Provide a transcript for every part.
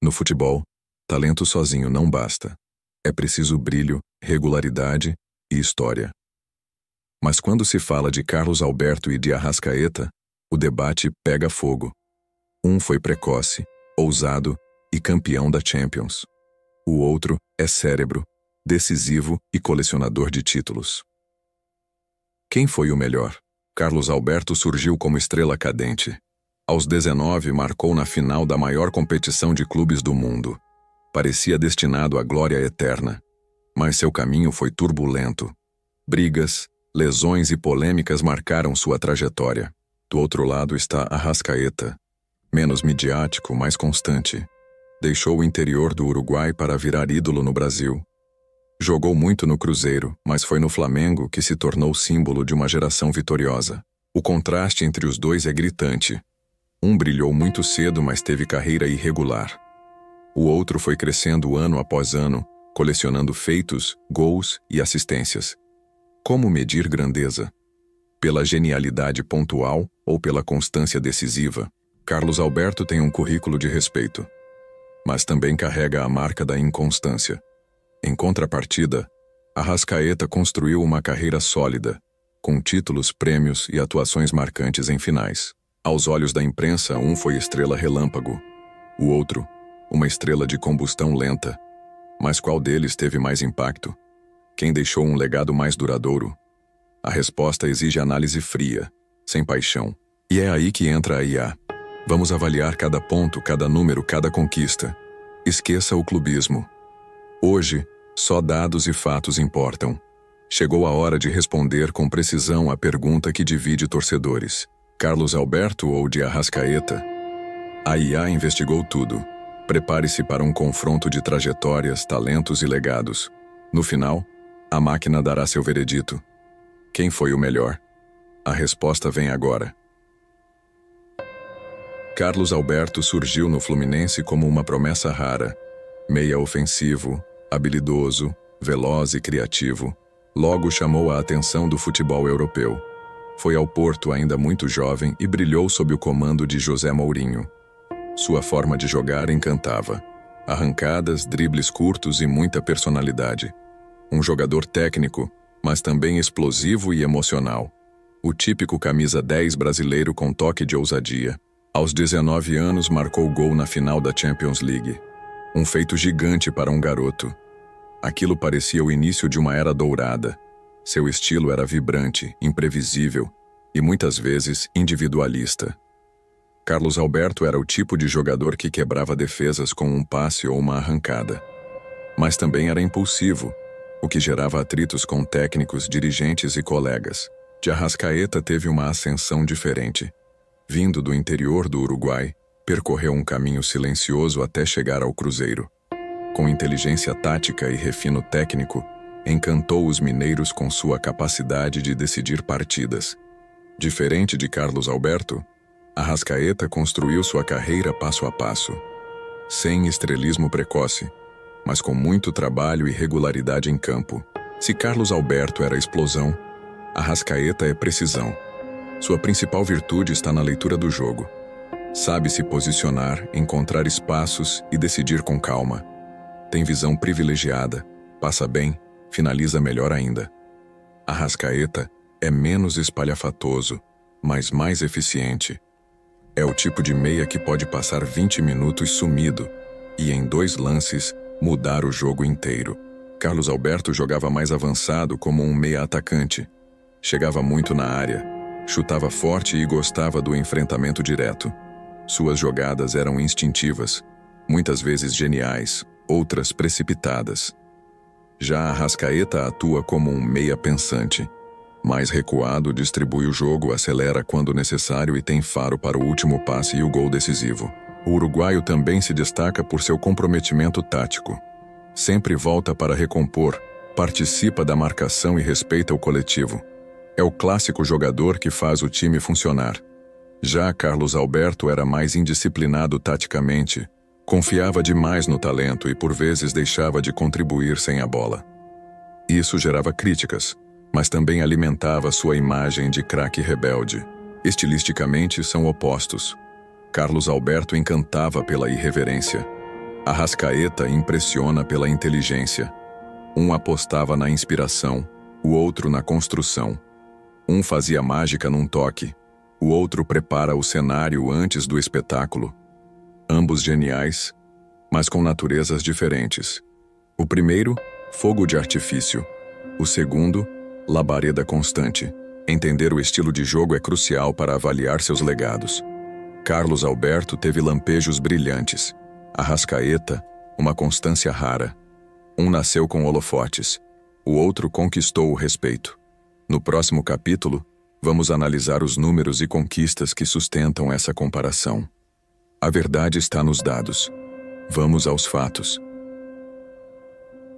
No futebol, talento sozinho não basta. É preciso brilho, regularidade e história. Mas quando se fala de Carlos Alberto e de Arrascaeta, o debate pega fogo. Um foi precoce, ousado e campeão da Champions. O outro é cérebro, decisivo e colecionador de títulos. Quem foi o melhor? Carlos Alberto surgiu como estrela cadente. Aos 19 marcou na final da maior competição de clubes do mundo. Parecia destinado à glória eterna. Mas seu caminho foi turbulento. Brigas, lesões e polêmicas marcaram sua trajetória. Do outro lado está Arrascaeta. Menos midiático, mais constante. Deixou o interior do Uruguai para virar ídolo no Brasil. Jogou muito no Cruzeiro, mas foi no Flamengo que se tornou símbolo de uma geração vitoriosa. O contraste entre os dois é gritante. Um brilhou muito cedo, mas teve carreira irregular. O outro foi crescendo ano após ano, colecionando feitos, gols e assistências. Como medir grandeza? Pela genialidade pontual ou pela constância decisiva? Carlos Alberto tem um currículo de respeito, mas também carrega a marca da inconstância. Em contrapartida, Arrascaeta construiu uma carreira sólida, com títulos, prêmios e atuações marcantes em finais. Aos olhos da imprensa, um foi estrela relâmpago, o outro, uma estrela de combustão lenta. Mas qual deles teve mais impacto? Quem deixou um legado mais duradouro? A resposta exige análise fria, sem paixão. E é aí que entra a IA. Vamos avaliar cada ponto, cada número, cada conquista. Esqueça o clubismo. Hoje, só dados e fatos importam. Chegou a hora de responder com precisão a pergunta que divide torcedores. Carlos Alberto ou de Arrascaeta? A IA investigou tudo. Prepare-se para um confronto de trajetórias, talentos e legados. No final, a máquina dará seu veredito. Quem foi o melhor? A resposta vem agora. Carlos Alberto surgiu no Fluminense como uma promessa rara. Meia ofensivo, habilidoso, veloz e criativo. Logo chamou a atenção do futebol europeu. Foi ao Porto ainda muito jovem e brilhou sob o comando de José Mourinho. Sua forma de jogar encantava. Arrancadas, dribles curtos e muita personalidade. Um jogador técnico, mas também explosivo e emocional. O típico camisa 10 brasileiro com toque de ousadia. Aos 19 anos marcou gol na final da Champions League. Um feito gigante para um garoto. Aquilo parecia o início de uma era dourada. Seu estilo era vibrante, imprevisível e muitas vezes individualista. Carlos Alberto era o tipo de jogador que quebrava defesas com um passe ou uma arrancada. Mas também era impulsivo, o que gerava atritos com técnicos, dirigentes e colegas. De Arrascaeta teve uma ascensão diferente. Vindo do interior do Uruguai, percorreu um caminho silencioso até chegar ao Cruzeiro. Com inteligência tática e refino técnico, encantou os mineiros com sua capacidade de decidir partidas. Diferente de Carlos Alberto, Arrascaeta construiu sua carreira passo a passo. Sem estrelismo precoce, mas com muito trabalho e regularidade em campo. Se Carlos Alberto era explosão, Arrascaeta é precisão. Sua principal virtude está na leitura do jogo. Sabe se posicionar, encontrar espaços e decidir com calma. Tem visão privilegiada, passa bem, finaliza melhor ainda. Arrascaeta é menos espalhafatoso, mas mais eficiente. É o tipo de meia que pode passar 20 minutos sumido e, em 2 lances, mudar o jogo inteiro. Carlos Alberto jogava mais avançado como um meia atacante. Chegava muito na área, chutava forte e gostava do enfrentamento direto. Suas jogadas eram instintivas, muitas vezes geniais, outras precipitadas. Já Arrascaeta atua como um meia pensante. Mais recuado, distribui o jogo, acelera quando necessário e tem faro para o último passe e o gol decisivo. O uruguaio também se destaca por seu comprometimento tático. Sempre volta para recompor, participa da marcação e respeita o coletivo. É o clássico jogador que faz o time funcionar. Já Carlos Alberto era mais indisciplinado taticamente, confiava demais no talento e por vezes deixava de contribuir sem a bola. Isso gerava críticas, mas também alimentava sua imagem de craque rebelde. Estilisticamente são opostos. Carlos Alberto encantava pela irreverência. Arrascaeta impressiona pela inteligência. Um apostava na inspiração, o outro na construção. Um fazia mágica num toque, o outro prepara o cenário antes do espetáculo. Ambos geniais, mas com naturezas diferentes. O primeiro, fogo de artifício. O segundo, labareda constante. Entender o estilo de jogo é crucial para avaliar seus legados. Carlos Alberto teve lampejos brilhantes. Arrascaeta, uma constância rara. Um nasceu com holofotes, o outro conquistou o respeito. No próximo capítulo, vamos analisar os números e conquistas que sustentam essa comparação. A verdade está nos dados. Vamos aos fatos.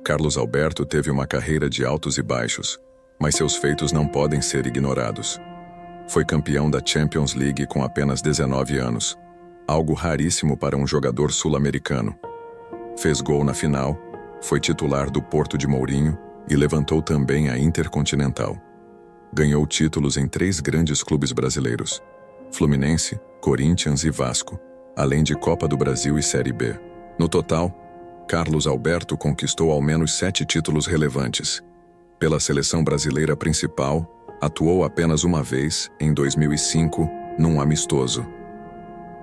Carlos Alberto teve uma carreira de altos e baixos, mas seus feitos não podem ser ignorados. Foi campeão da Champions League com apenas 19 anos, algo raríssimo para um jogador sul-americano. Fez gol na final, foi titular do Porto de Mourinho e levantou também a Intercontinental. Ganhou títulos em 3 grandes clubes brasileiros: Fluminense, Corinthians e Vasco, além de Copa do Brasil e Série B. No total, Carlos Alberto conquistou ao menos 7 títulos relevantes. Pela seleção brasileira principal, atuou apenas uma vez, em 2005, num amistoso.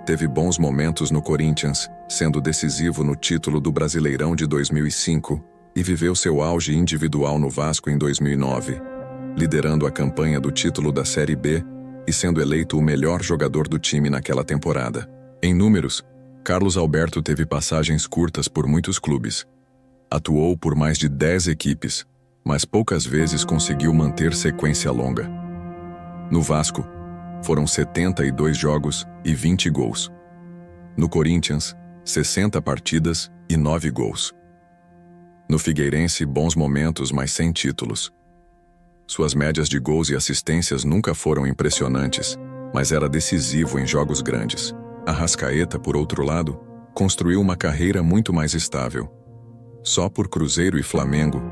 Teve bons momentos no Corinthians, sendo decisivo no título do Brasileirão de 2005, e viveu seu auge individual no Vasco em 2009, liderando a campanha do título da Série B e sendo eleito o melhor jogador do time naquela temporada. Em números, Carlos Alberto teve passagens curtas por muitos clubes. Atuou por mais de 10 equipes, mas poucas vezes conseguiu manter sequência longa. No Vasco, foram 72 jogos e 20 gols. No Corinthians, 60 partidas e 9 gols. No Figueirense, bons momentos, mas sem títulos. Suas médias de gols e assistências nunca foram impressionantes, mas era decisivo em jogos grandes. Arrascaeta, por outro lado, construiu uma carreira muito mais estável. Só por Cruzeiro e Flamengo,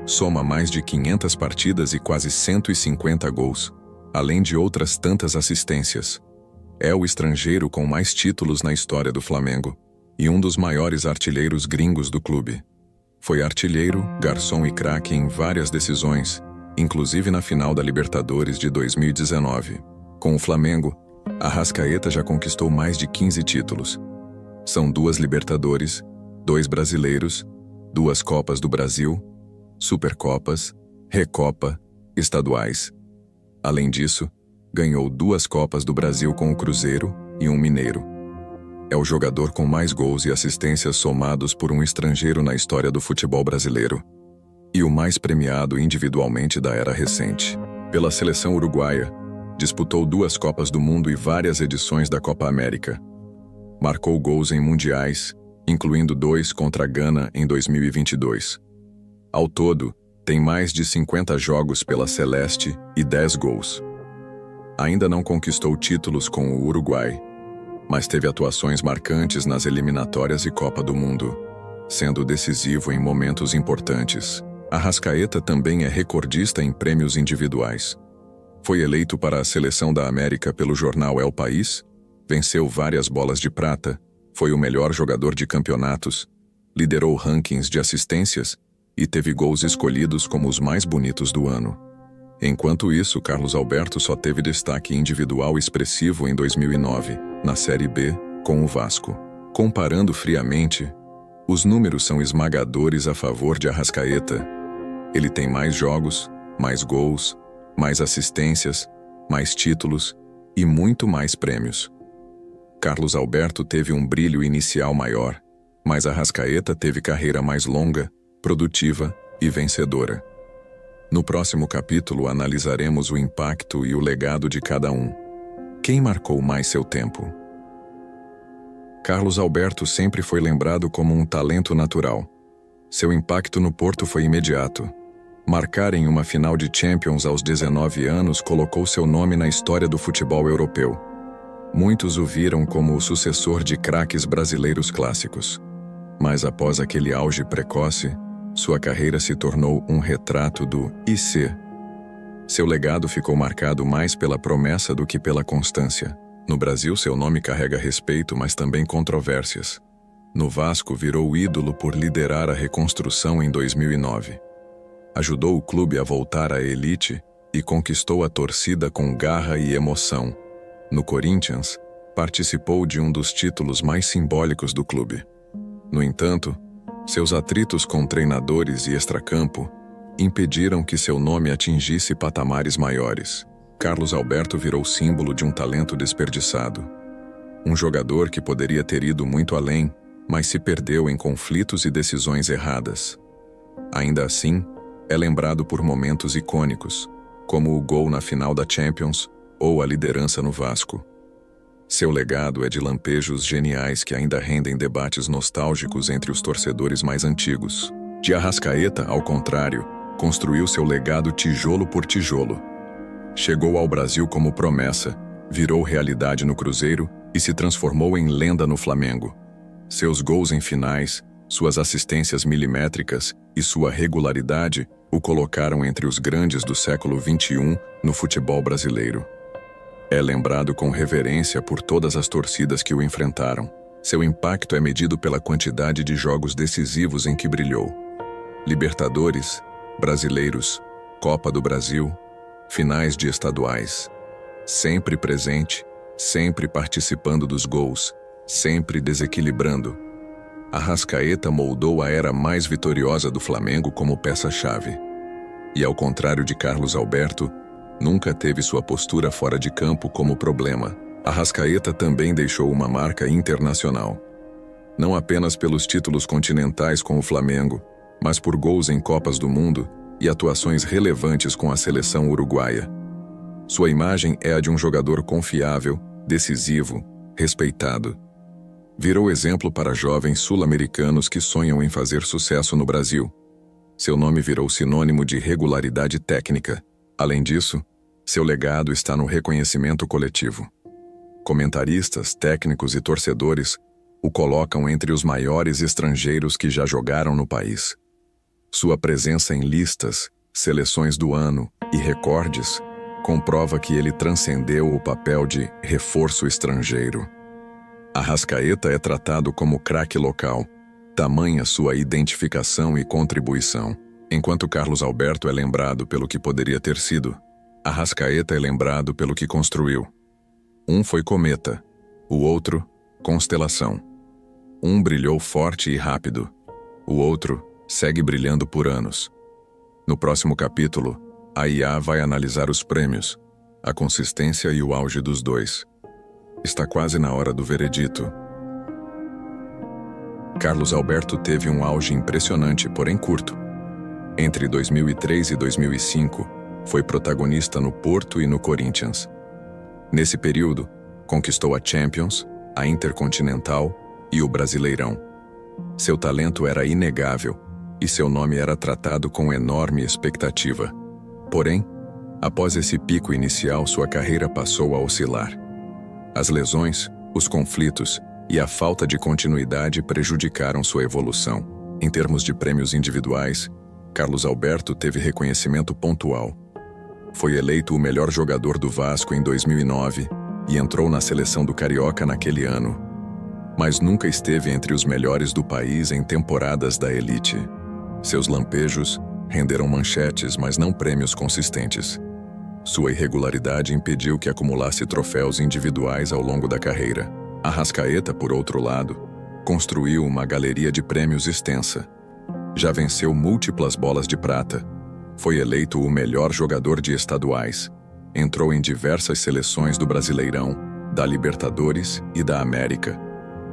soma mais de 500 partidas e quase 150 gols, além de outras tantas assistências. É o estrangeiro com mais títulos na história do Flamengo e um dos maiores artilheiros gringos do clube. Foi artilheiro, garçom e craque em várias decisões, inclusive na final da Libertadores de 2019. Com o Flamengo, Arrascaeta já conquistou mais de 15 títulos. São 2 Libertadores, 2 brasileiros, 2 Copas do Brasil, Supercopas, Recopa, estaduais. Além disso, ganhou 2 Copas do Brasil com o Cruzeiro e um Mineiro. É o jogador com mais gols e assistências somados por um estrangeiro na história do futebol brasileiro. E o mais premiado individualmente da era recente. Pela seleção uruguaia, disputou 2 Copas do Mundo e várias edições da Copa América. Marcou gols em mundiais, incluindo 2 contra a Gana em 2022. Ao todo, tem mais de 50 jogos pela Celeste e 10 gols. Ainda não conquistou títulos com o Uruguai, mas teve atuações marcantes nas eliminatórias e Copa do Mundo, sendo decisivo em momentos importantes. Arrascaeta também é recordista em prêmios individuais. Foi eleito para a Seleção da América pelo jornal El País, venceu várias bolas de prata, foi o melhor jogador de campeonatos, liderou rankings de assistências e teve gols escolhidos como os mais bonitos do ano. Enquanto isso, Carlos Alberto só teve destaque individual expressivo em 2009, na Série B, com o Vasco. Comparando friamente, os números são esmagadores a favor de Arrascaeta. Ele tem mais jogos, mais gols, mais assistências, mais títulos e muito mais prêmios. Carlos Alberto teve um brilho inicial maior, mas Arrascaeta teve carreira mais longa, produtiva e vencedora. No próximo capítulo analisaremos o impacto e o legado de cada um. Quem marcou mais seu tempo? Carlos Alberto sempre foi lembrado como um talento natural. Seu impacto no Porto foi imediato. Marcar em uma final de Champions aos 19 anos colocou seu nome na história do futebol europeu. Muitos o viram como o sucessor de craques brasileiros clássicos. Mas após aquele auge precoce, sua carreira se tornou um retrato do IC. Seu legado ficou marcado mais pela promessa do que pela constância. No Brasil, seu nome carrega respeito, mas também controvérsias. No Vasco, virou ídolo por liderar a reconstrução em 2009. Ajudou o clube a voltar à elite e conquistou a torcida com garra e emoção. No Corinthians, participou de um dos títulos mais simbólicos do clube. No entanto, seus atritos com treinadores e extracampo impediram que seu nome atingisse patamares maiores. Carlos Alberto virou símbolo de um talento desperdiçado. Um jogador que poderia ter ido muito além, mas se perdeu em conflitos e decisões erradas. Ainda assim, é lembrado por momentos icônicos, como o gol na final da Champions ou a liderança no Vasco. Seu legado é de lampejos geniais que ainda rendem debates nostálgicos entre os torcedores mais antigos. De Arrascaeta, ao contrário, construiu seu legado tijolo por tijolo. Chegou ao Brasil como promessa, virou realidade no Cruzeiro e se transformou em lenda no Flamengo. Seus gols em finais, suas assistências milimétricas e sua regularidade o colocaram entre os grandes do século XXI no futebol brasileiro. É lembrado com reverência por todas as torcidas que o enfrentaram. Seu impacto é medido pela quantidade de jogos decisivos em que brilhou. Libertadores, Brasileiros, Copa do Brasil, finais de estaduais. Sempre presente, sempre participando dos gols, sempre desequilibrando. Arrascaeta moldou a era mais vitoriosa do Flamengo como peça-chave. E ao contrário de Carlos Alberto, nunca teve sua postura fora de campo como problema. Arrascaeta também deixou uma marca internacional. Não apenas pelos títulos continentais com o Flamengo, mas por gols em Copas do Mundo e atuações relevantes com a seleção uruguaia. Sua imagem é a de um jogador confiável, decisivo, respeitado. Virou exemplo para jovens sul-americanos que sonham em fazer sucesso no Brasil. Seu nome virou sinônimo de regularidade técnica. Além disso, seu legado está no reconhecimento coletivo. Comentaristas, técnicos e torcedores o colocam entre os maiores estrangeiros que já jogaram no país. Sua presença em listas, seleções do ano e recordes comprova que ele transcendeu o papel de reforço estrangeiro. Arrascaeta é tratado como craque local, tamanha sua identificação e contribuição. Enquanto Carlos Alberto é lembrado pelo que poderia ter sido, Arrascaeta é lembrado pelo que construiu. Um foi cometa, o outro, constelação. Um brilhou forte e rápido, o outro segue brilhando por anos. No próximo capítulo, a IA vai analisar os prêmios, a consistência e o auge dos dois. Está quase na hora do veredito. Carlos Alberto teve um auge impressionante, porém curto. Entre 2003 e 2005, foi protagonista no Porto e no Corinthians. Nesse período, conquistou a Champions, a Intercontinental e o Brasileirão. Seu talento era inegável e seu nome era tratado com enorme expectativa. Porém, após esse pico inicial, sua carreira passou a oscilar. As lesões, os conflitos e a falta de continuidade prejudicaram sua evolução. Em termos de prêmios individuais, Carlos Alberto teve reconhecimento pontual. Foi eleito o melhor jogador do Vasco em 2009 e entrou na seleção do Carioca naquele ano. Mas nunca esteve entre os melhores do país em temporadas da elite. Seus lampejos renderam manchetes, mas não prêmios consistentes. Sua irregularidade impediu que acumulasse troféus individuais ao longo da carreira. Arrascaeta, por outro lado, construiu uma galeria de prêmios extensa. Já venceu múltiplas bolas de prata. Foi eleito o melhor jogador de estaduais. Entrou em diversas seleções do Brasileirão, da Libertadores e da América.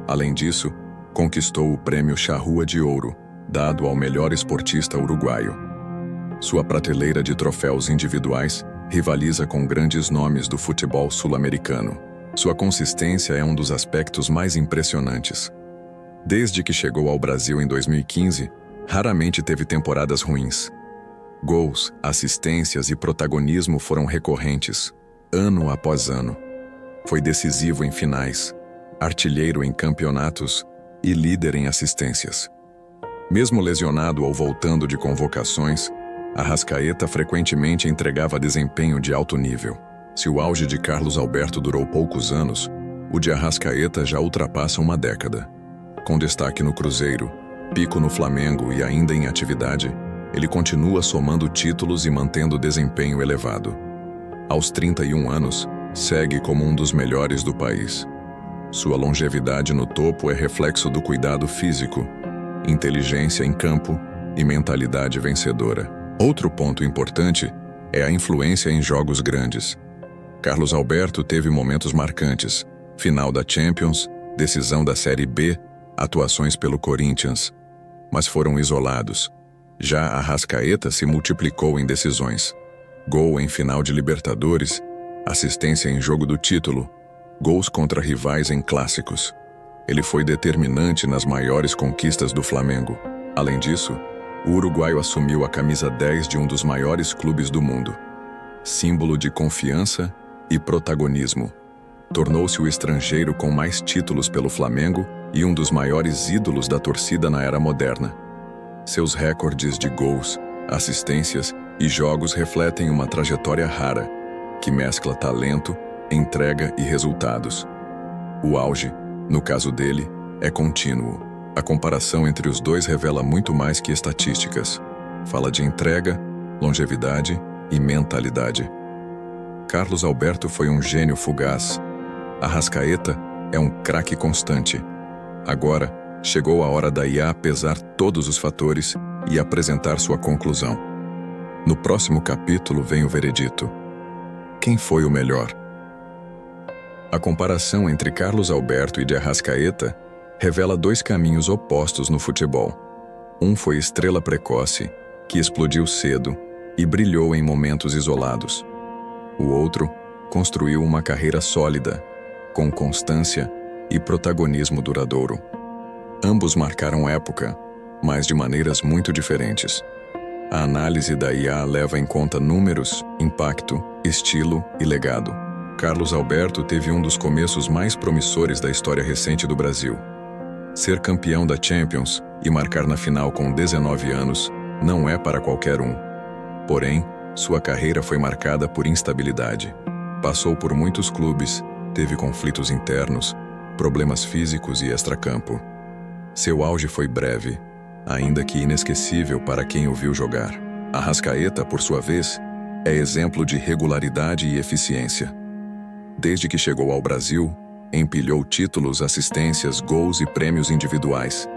Além disso, conquistou o prêmio Charrua de Ouro, dado ao melhor esportista uruguaio. Sua prateleira de troféus individuais rivaliza com grandes nomes do futebol sul-americano. Sua consistência é um dos aspectos mais impressionantes. Desde que chegou ao Brasil em 2015, raramente teve temporadas ruins. Gols, assistências e protagonismo foram recorrentes, ano após ano. Foi decisivo em finais, artilheiro em campeonatos e líder em assistências. Mesmo lesionado ou voltando de convocações, Arrascaeta frequentemente entregava desempenho de alto nível. Se o auge de Carlos Alberto durou poucos anos, o de Arrascaeta já ultrapassa uma década. Com destaque no Cruzeiro, pico no Flamengo e ainda em atividade, ele continua somando títulos e mantendo desempenho elevado. Aos 31 anos, segue como um dos melhores do país. Sua longevidade no topo é reflexo do cuidado físico, inteligência em campo e mentalidade vencedora. Outro ponto importante é a influência em jogos grandes. Carlos Alberto teve momentos marcantes: final da Champions, decisão da Série B, atuações pelo Corinthians, mas foram isolados. Já Arrascaeta se multiplicou em decisões: gol em final de Libertadores, assistência em jogo do título, gols contra rivais em clássicos. Ele foi determinante nas maiores conquistas do Flamengo. Além disso, o uruguaio assumiu a camisa 10 de um dos maiores clubes do mundo. Símbolo de confiança e protagonismo. Tornou-se o estrangeiro com mais títulos pelo Flamengo e um dos maiores ídolos da torcida na era moderna. Seus recordes de gols, assistências e jogos refletem uma trajetória rara, que mescla talento, entrega e resultados. O auge, no caso dele, é contínuo. A comparação entre os dois revela muito mais que estatísticas. Fala de entrega, longevidade e mentalidade. Carlos Alberto foi um gênio fugaz. Arrascaeta é um craque constante. Agora, chegou a hora da IA pesar todos os fatores e apresentar sua conclusão. No próximo capítulo vem o veredito. Quem foi o melhor? A comparação entre Carlos Alberto e de Arrascaeta revela dois caminhos opostos no futebol. Um foi estrela precoce, que explodiu cedo e brilhou em momentos isolados. O outro construiu uma carreira sólida, com constância e protagonismo duradouro. Ambos marcaram época, mas de maneiras muito diferentes. A análise da IA leva em conta números, impacto, estilo e legado. Carlos Alberto teve um dos começos mais promissores da história recente do Brasil. Ser campeão da Champions e marcar na final com 19 anos não é para qualquer um. Porém, sua carreira foi marcada por instabilidade. Passou por muitos clubes, teve conflitos internos, problemas físicos e extracampo. Seu auge foi breve, ainda que inesquecível para quem o viu jogar. Arrascaeta, por sua vez, é exemplo de regularidade e eficiência. Desde que chegou ao Brasil, empilhou títulos, assistências, gols e prêmios individuais.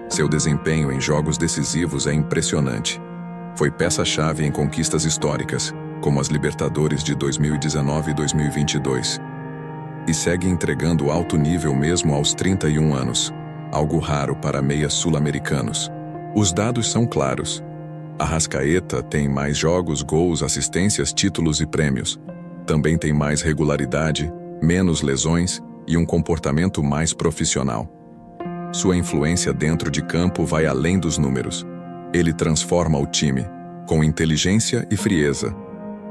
Seu desempenho em jogos decisivos é impressionante. Foi peça-chave em conquistas históricas, como as Libertadores de 2019 e 2022. E segue entregando alto nível mesmo aos 31 anos, algo raro para meias sul-americanos. Os dados são claros. Arrascaeta tem mais jogos, gols, assistências, títulos e prêmios. Também tem mais regularidade, menos lesões e um comportamento mais profissional. Sua influência dentro de campo vai além dos números. Ele transforma o time, com inteligência e frieza.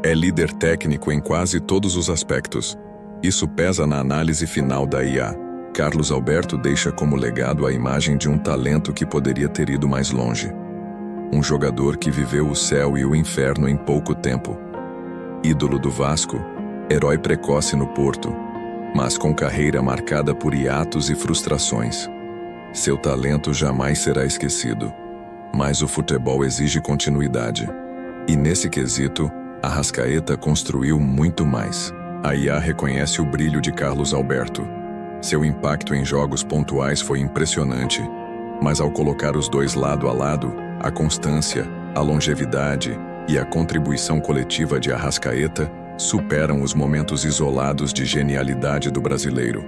É líder técnico em quase todos os aspectos. Isso pesa na análise final da IA. Carlos Alberto deixa como legado a imagem de um talento que poderia ter ido mais longe. Um jogador que viveu o céu e o inferno em pouco tempo. Ídolo do Vasco, herói precoce no Porto, mas com carreira marcada por hiatos e frustrações. Seu talento jamais será esquecido, mas o futebol exige continuidade. E nesse quesito, Arrascaeta construiu muito mais. A IA reconhece o brilho de Carlos Alberto. Seu impacto em jogos pontuais foi impressionante, mas ao colocar os dois lado a lado, a constância, a longevidade e a contribuição coletiva de Arrascaeta superam os momentos isolados de genialidade do brasileiro.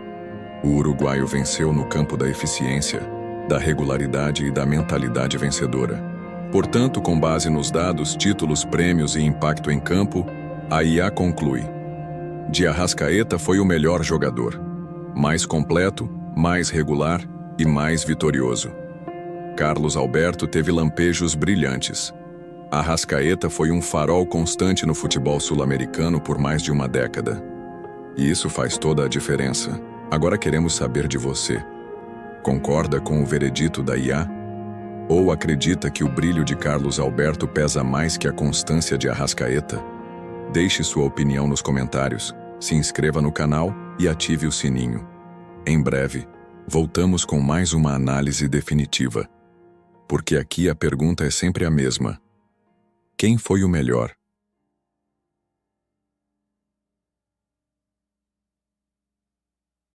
O uruguaio venceu no campo da eficiência, da regularidade e da mentalidade vencedora. Portanto, com base nos dados, títulos, prêmios e impacto em campo, a IA conclui: de Arrascaeta foi o melhor jogador, mais completo, mais regular e mais vitorioso. Carlos Alberto teve lampejos brilhantes. Arrascaeta foi um farol constante no futebol sul-americano por mais de uma década. E isso faz toda a diferença. Agora queremos saber de você. Concorda com o veredito da IA? Ou acredita que o brilho de Carlos Alberto pesa mais que a constância de Arrascaeta? Deixe sua opinião nos comentários, se inscreva no canal e ative o sininho. Em breve, Voltamos com mais uma análise definitiva. Porque aqui a pergunta é sempre a mesma: quem foi o melhor?